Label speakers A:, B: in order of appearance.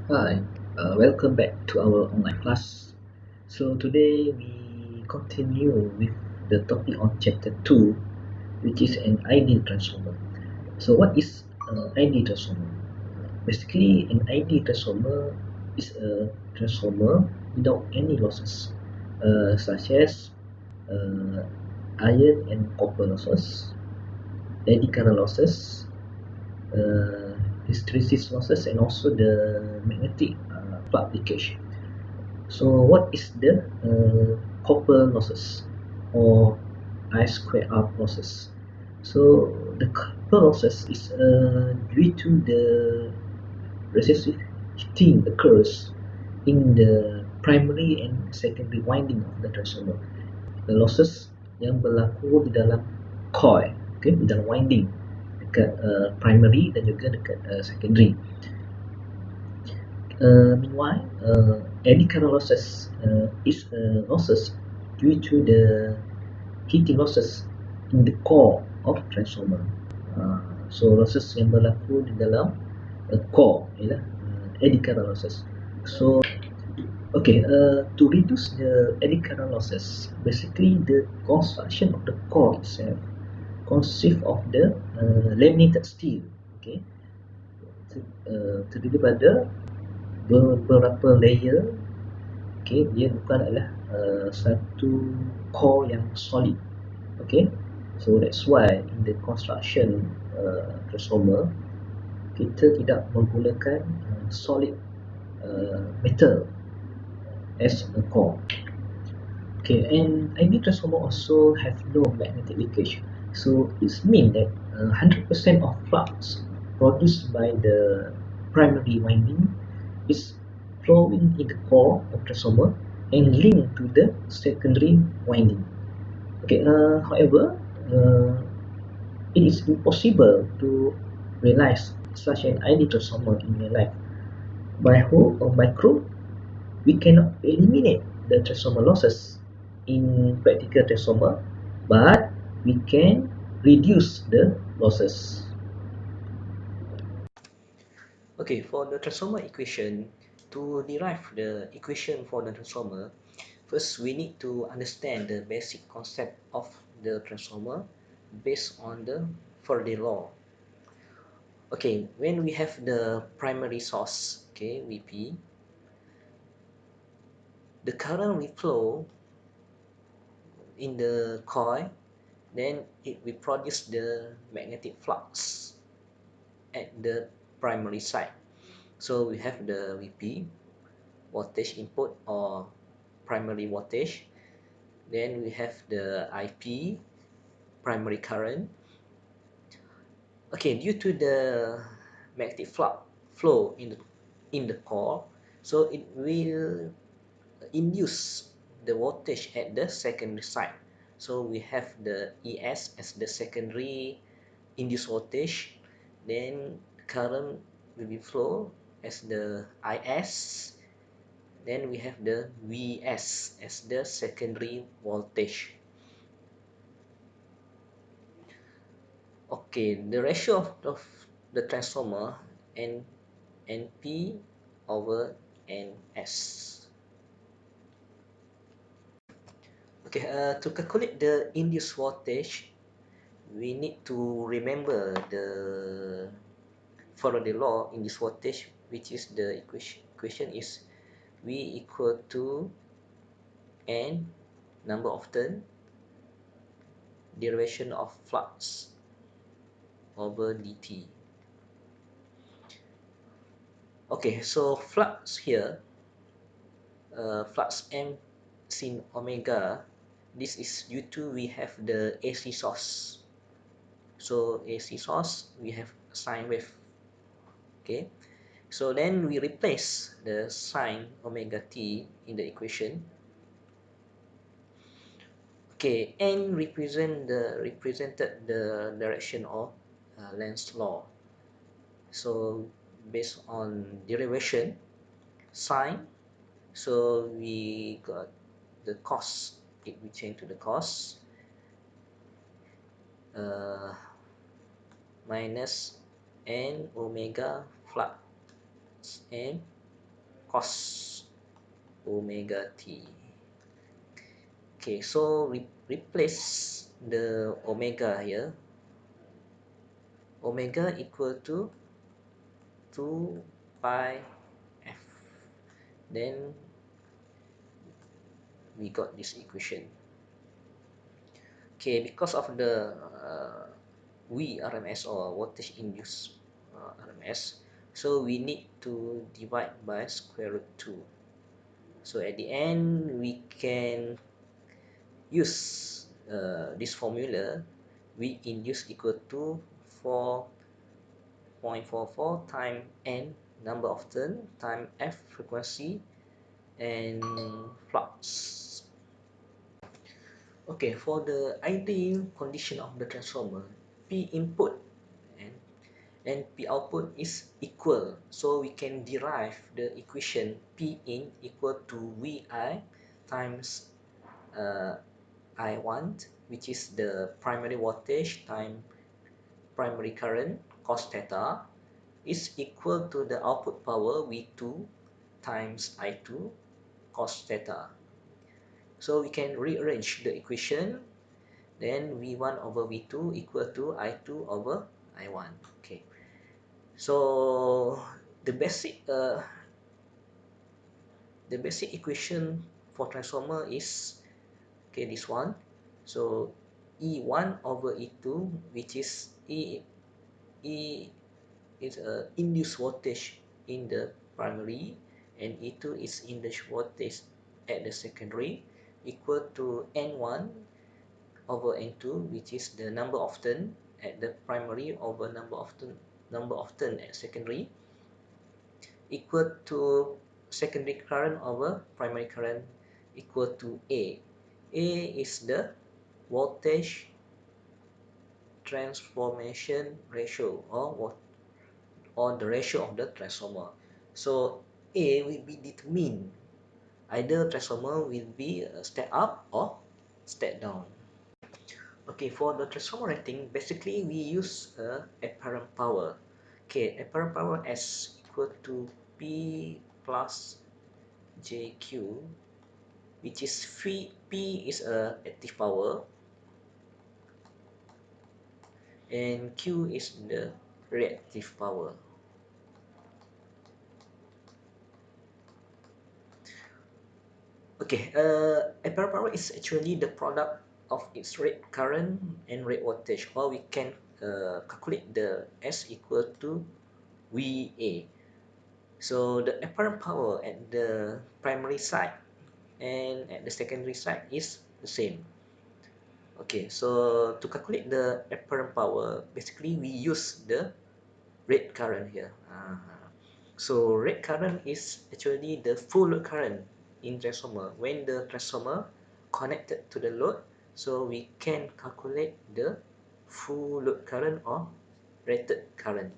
A: Hi, welcome back to our online class. So today we continue with the topic on chapter 2, which is an ideal transformer. So what is ideal transformer? Basically, an ideal transformer is a transformer without any losses, such as uh, iron and copper losses, eddy current losses, uh, hysteresis losses, and also the magnetic plug leakage. So what is the copper losses or I square R losses? So the copper losses is due to the recessive heating occurs in the primary and secondary winding of the transformer. The losses yang berlaku di dalam coil, okay, di dalam winding dekat primary dan juga dekat secondary. Meanwhile, eddy current losses is losses due to the heating losses in the core of transformer. So losses yang berlaku di dalam core ialah eddy current losses. So okay, to reduce the eddy current losses, basically the construction of the core itself consists of the laminated steel. Okay, terdiri pada beberapa layer. Okay, dia bukan adalah satu core yang solid. Okay, so that's why in the construction transformer kita tidak menggunakan solid metal as a core. Okay, and ideal transformer also have no magnetic leakage, so it means that 100% of flux produced by the primary winding is flowing in the core of transformer and linked to the secondary winding. Okay, however, it is impossible to realize such an ideal transformer in real life. By whole or by crook, we cannot eliminate the transformer losses in practical transformer, but we can reduce the losses. Okay, for the transformer equation, to derive the equation for the transformer, first we need to understand the basic concept of the transformer based on the Faraday law. Okay, when we have the primary source, okay, Vp, the current will flow in the coil, then it will produce the magnetic flux at the primary side. So we have the Vp, voltage input or primary voltage. Then we have the Ip, primary current. Okay, due to the magnetic flux flow in the core, so it will induce the voltage at the secondary side. So we have the ES as the secondary induced voltage, then current will be flow as the IS, then we have the Vs as the secondary voltage. Okay, the ratio of the transformer NP over NS. Okay, to calculate the induced voltage, we need to remember the Faraday law in this voltage, which is the equation is V equal to N number of turn derivation of flux over dt. Okay, so flux here, flux m sin omega, this is due to we have the AC source. So AC source, we have sine wave. Okay, so then we replace the sine omega t in the equation. Okay, n represented the direction of Lenz's law. So based on derivation, sine, so we got the cos, it we change to the cos, uh, minus n omega flux n
B: cos omega t. Okay, so replace the omega here. Omega equal to 2 pi f. Then we got this equation. Okay, because of the V RMS or voltage induced RMS, so we need to divide by square root 2. So at the end, we can use this formula. V induced equal to 4.44 times n number of turn times f frequency and flux. Okay, for the ideal condition of the transformer, P input and, P output is equal. So we can derive the equation P in equal to VI times I1, which is the primary voltage times primary current cos theta, is equal to the output power V2 times I2 cos theta. So we can rearrange the equation. Then V1 over V2 equal to I2 over I1. Okay. So the basic equation for transformer is, okay, this one. So E1 over E2, which is E is a induced voltage in the primary, and E2 is induced voltage at the secondary, equal to N1 over N2, which is the number of turn at the primary over number of turn at secondary, equal to secondary current over primary current, equal to A. A is the voltage transformation ratio, or the ratio of the transformer. So A will be determined. Either transformer will be a step up or step down. Okay, for the transformer rating, basically we use apparent power. Okay, apparent power S equal to P plus JQ, which is P is active power and Q is the reactive power. Okay, apparent power is actually the product of its rate current and rate voltage, or we can calculate the S equal to VA. So the apparent power at the primary side and at the secondary side is the same. Okay, so to calculate the apparent power, basically we use the rate current here. So rate current is actually the full load current in transformer. When the transformer connected to the load, so we can calculate the full load current or rated current.